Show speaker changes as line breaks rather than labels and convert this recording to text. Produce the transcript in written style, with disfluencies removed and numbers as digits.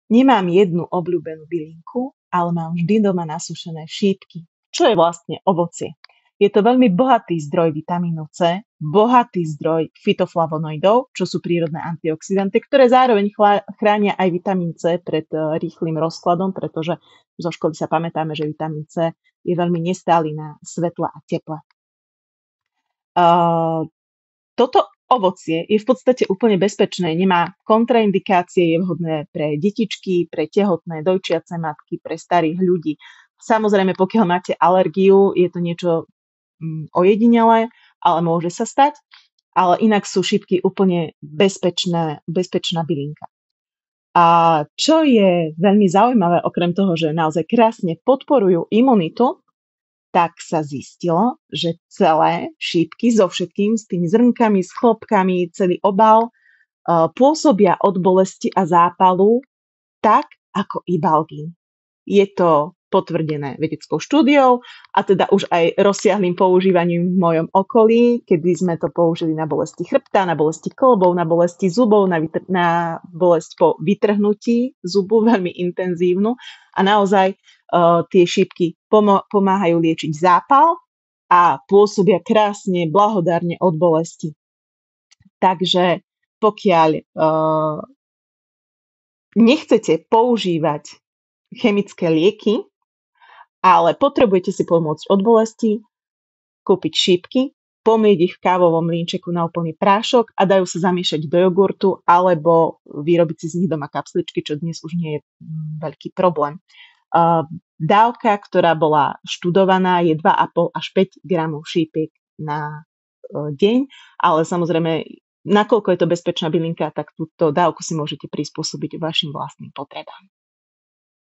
Nemám jednu obľúbenú bylinku, ale mám vždy doma nasušené šípky, čo je vlastne ovocie. Je to veľmi bohatý zdroj vitamínu C, bohatý zdroj fytoflavonoidov, čo sú prírodné antioxidanty, ktoré zároveň chránia aj vitamín C pred rýchlym rozkladom, pretože zo školy sa pamätáme, že vitamín C je veľmi nestály na svetle a teple. Toto ovocie je v podstate úplne bezpečné, nemá kontraindikácie, je vhodné pre detičky, pre tehotné, dojčiace matky, pre starých ľudí. Samozrejme, pokiaľ máte alergiu, je to niečo ojedinelé, ale môže sa stať. Ale inak sú šípky úplne bezpečná bylinka. A čo je veľmi zaujímavé, okrem toho, že naozaj krásne podporujú imunitu, tak sa zistilo, že celé šípky so všetkým, s tými zrnkami, s chlopkami, celý obal pôsobia od bolesti a zápalu tak, ako ibalgín. Je to potvrdené vedeckou štúdiou a teda už aj rozsiahlým používaním v mojom okolí, kedy sme to použili na bolesti chrbta, na bolesti klbov, na bolesti zubov, na bolesť po vytrhnutí zubu, veľmi intenzívnu. A naozaj tie šípky pomáhajú liečiť zápal a pôsobia krásne, blahodárne od bolesti. Takže pokiaľ nechcete používať chemické lieky, ale potrebujete si pomôcť od bolesti, kúpiť šípky, pomieť ich v kávovom mlynčeku na úplný prášok a dajú sa zamiešať do jogurtu alebo vyrobiť si z nich doma kapsličky, čo dnes už nie je veľký problém. Dávka, ktorá bola študovaná, je 2,5 až 5 gramov šípiek na deň, ale samozrejme, nakoľko je to bezpečná bylinka, tak túto dávku si môžete prispôsobiť vašim vlastným potrebám.